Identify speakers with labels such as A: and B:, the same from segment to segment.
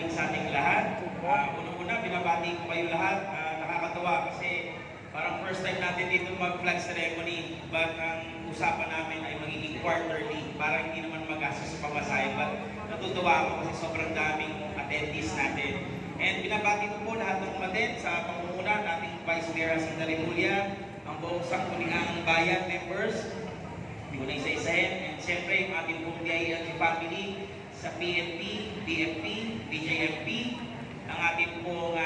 A: morning sa ating lahat. Unang-una, binabati ko kayo lahat. Nakakatawa kasi parang first time natin dito mag-flag ceremony. But ang usapan namin ay magiging quarterly. Parang hindi naman magastos sa pamasahe. But natutuwa ako kasi sobrang daming attendees natin. And binabati ko po lahat ng umaten sa pangunguna nating Vice Mayor Jacinta Remulla, ang buong Sangguniang Bayan members. Hindi ko na isa-isahin. And siyempre, yung ating buong DILG family sa PNP, BFP, BJMP, ang ating pong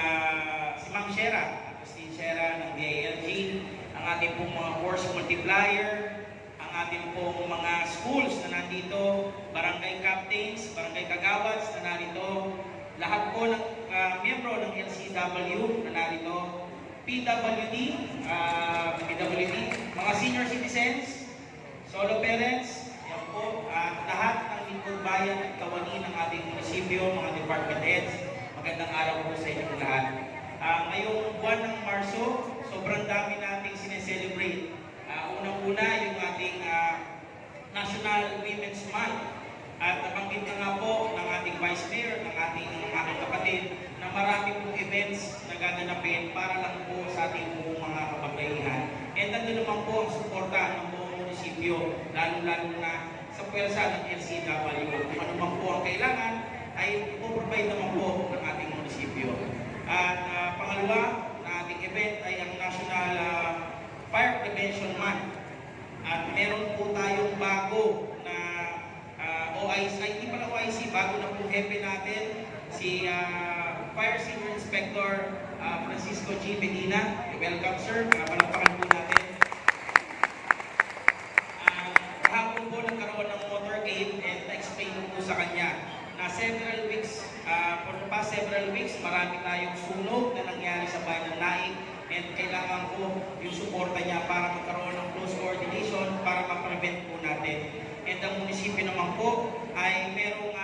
A: si Ma'am Shera, Christine Shera ng DILG, ang ating pong mga force multiplier, ang ating pong mga schools na nandito, barangay captains, barangay kagawats na narito, lahat po ng miyembro ng LCW na narito, PWD, mga senior citizens, solo parents, yan po, lahat ng lingkod bayan at kawani ng ating munisipyo, mga department heads, magandang araw po sa inyong lahat. Ngayong buwan ng Marso, sobrang dami nating sineselebrate. Unang-una yung ating National Women's Month. At nabanggit na nga po ng ating Vice Mayor, ng ating kapatid, na marami pong events na gaganapin para lang po sa ating mga kababaihan. And nandun naman po ang suporta ng buong munisipyo, lalo-lalo na sa pwersa ng LCW. Kung ano man po ang kailangan, ay ipoprovide naman po ng ating munisipyo. At pangalawa na ating event ay ang National Fire Prevention Month. At meron po tayong bago na OIC, hindi pala OIC, bago na po hepe natin, si Fire Senior Inspector Francisco G. Medina. Welcome sir, palakpakan po natin. Kahapon po nagkaroon ng motorcade and na-explain po sa kanya na several weeks, for the past several weeks, marami tayong sunog na nangyari sa bayan ng Naik and kailangan po yung suporta niya para magkaroon ng close coordination para ma-prevent po natin. And ang munisipyo naman po ay merong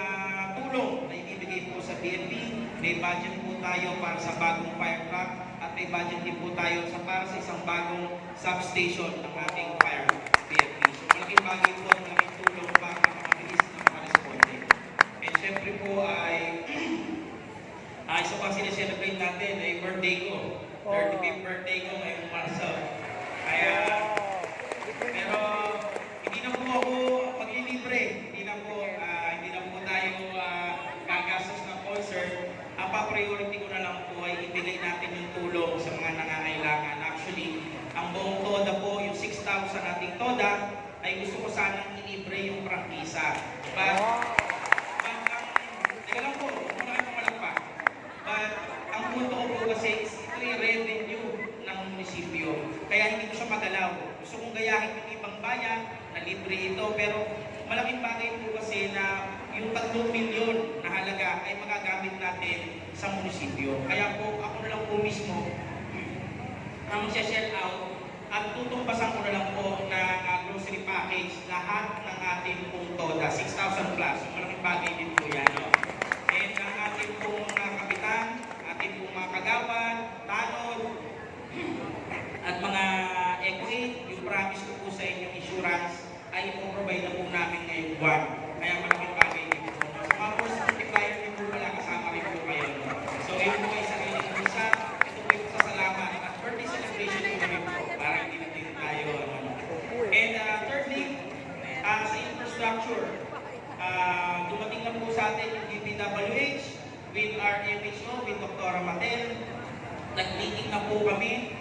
A: tulong na ibibigay po sa BNP. May budget po tayo para sa bagong fire truck at may budget din po tayo para sa isang bagong substation ng ating fire BNP. So malaking bagay po ang malaking tulong para makabilis na makaresponde. And syempre po ay isa pang sineselebrate natin ay birthday ko. 35th birthday ko ngayong Marso. Kaya, pero hindi na po ako maglilibre. Hindi na po tayo gagastos ng concert. Ang pa-priority ko na lang po ay ibigay natin yung tulong sa mga nangangailangan. Actually, ang buong TODA po, yung 6,000 nating TODA, ay gusto ko sanang ilibre yung prangkisa. Teka lang po, muna kayo pumalagpak. But, ang punto ko po kasi is ito yung revenue ng munisipyo. Kaya hindi ko siya magalaw. Gusto kong gayahin yung ibang bayan na libre ito, pero malaking bagay po kasi na yung 3 milyon na halaga ay magagamit natin sa munisipyo. Kaya po ako na lang po mismo ang shell out at tutumbasan ko na lang po na grocery package lahat ng ating pong TODA, 6,000 plus. So, malaking bagay din po yan. No? And ang ating pong kapitan, ating pong mga kagawan, tanod, at mga equity, yung promise ko po sa inyong insurance ay ipoprovide na po namin ngayong buwan. Kaya malaking bagay din po. Sa mga force multiplier din po pala kasama rin po kayo. So yun po ay sariling isa. Ito po yung sasalamat at birthday celebration po kami po para hindi natin tayo. And thirdly, sa infrastructure, dumating na po sa atin yung DPWH with our MHO, with Dr. Matel. Nag-meeting na po kami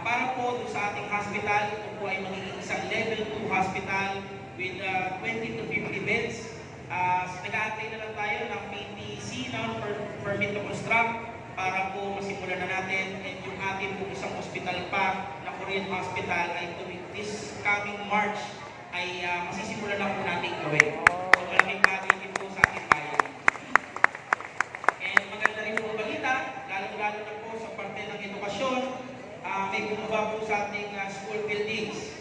A: para po sa ating hospital. Ito po ay magiging isang level 2 hospital with 20 to 50 beds. Nag-aantay na lang tayo ng PTC, permit to construct, para po masimulan na natin. And yung ating po isang hospital pa na Korean Hospital ay this coming March ay masisimulan na po natin gawin. So malaking bagay din po sa ating bayan. And maganda rin po balita, lalo-lalo na po sa parte ng edukasyon, may bumaba po sa ating school buildings.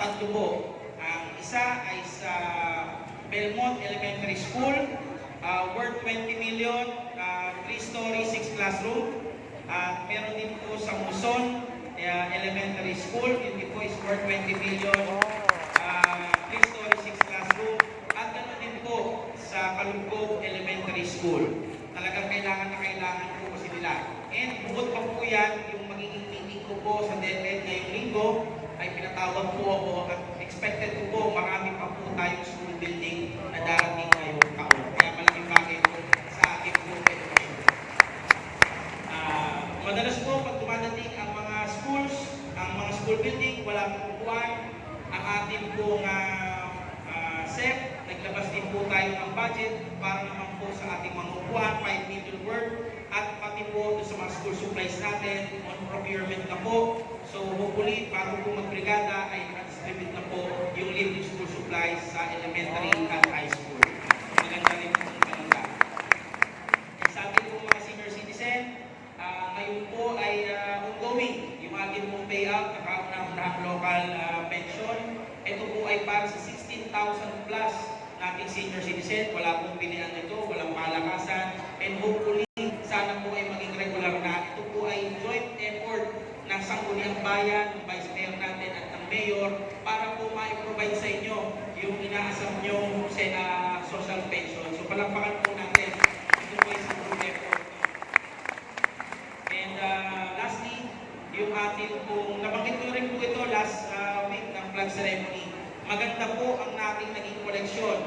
A: 3 po. Ang isa ay sa Belmont Elementary School, worth 20 million, 3-story, 6 classroom. At meron din po sa Muson Elementary School, yun din po is worth 20 million, 3-story, 6 classroom. At ganoon din po sa Kalugkog Elementary School. talagang kailangan na kailangan po kasi nila. And bukod pa po yan, yung magiging meeting ko po sa DepEd ngayong linggo, ay pinatawag po ako at expected ko po marami pa po tayong school building na darating ngayong taon. Kaya malaking bagay po sa ating po edukasyon. Madalas po pag dumadating ang mga schools, ang mga school building, wala pong upuan. Ang ating pong SEP, naglabas din po tayo ng budget para naman po sa ating mga upuan, 5 million worth, at pati po sa mga school supplies natin, on procurement na po. So hopefully, bago po magbrigada ay naka-distribute na po yung libreng school supplies sa elementary at high school. Maganda rin po ang maganda. Sa ating po mga senior citizen, ngayon po ay ongoing yung ating pong payout, nakaunang local pension. Ito po ay para sa 16,000 plus nating senior citizen. Wala pong pilihan nito, walang palakasan. And hopefully, sana po ay maging regular na. Ito po ay joint effort ng Sangguniang Bayan, ng Vice Mayor natin at ng Mayor para po ma-provide sa inyo yung inaasam nyong social pension. So palakpakan po natin. Ito po ay isang group effort. And lastly, yung ating pong, nabanggit ko rin po ito last week ng flag ceremony. Maganda po ang nating naging koleksyon.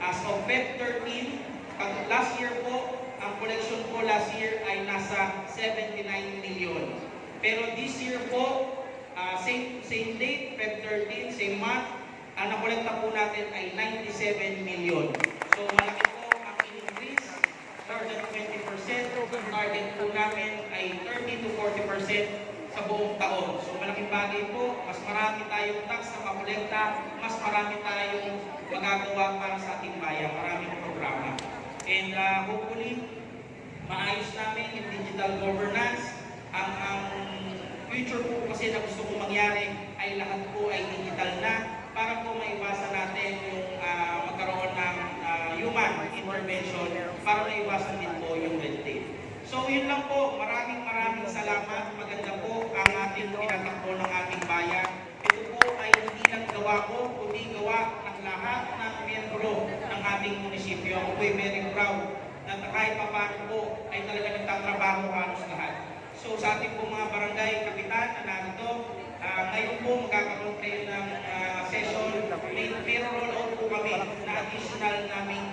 A: As of Feb 13, last year po, ang collection po last year ay nasa 79 million. Pero this year po, same date, Feb 13, same month, ang nakolekta po natin ay 97 million. So malaki po ang increase, more than 20%. Target po namin ay 30 to 40% sa buong taon. So malaking bagay po, mas marami tayong tax na makolekta, mas marami tayong magagawa para sa ating bayan, maraming programa. And hopefully, maayos namin yung digital governance. Ang future po kasi na gusto kong mangyari ay lahat po ay digital na para po maiwasan natin yung magkaroon ng human intervention para maiwasan din po yung red tape. So yun lang po, maraming salamat. Maganda po ang ating tinatakbo ng ating bayan. Ito po ay hindi lang gawa ko, kundi gawa ng lahat ng miyembro ng ating munisipyo. Ako po ay very proud na kahit paano po ay talaga nagtatrabaho halos lahat. So sa ating po mga barangay kapitan na narito, ngayon po magkakaroon kayo ng session. May roll out po kami na additional naming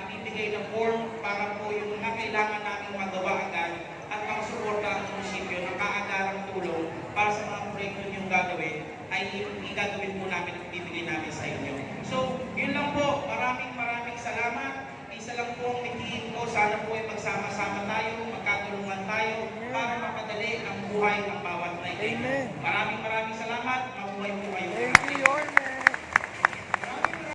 A: ibibigay na form para po yung mga kailangan namin magawa agad at pang-suporta ang munisipyo ng kaagarang tulong para sa mga proyekto niyong gagawin ay igagawin po namin at ibibigay namin sa inyo. So, yun lang po. Maraming salamat. Isa lang po ang tingin ko. Sana po ay magsama-sama tayo, magkatulungan tayo para mapadali ang buhay ng bawat Nainay. Maraming salamat. Mabuhay po kayo.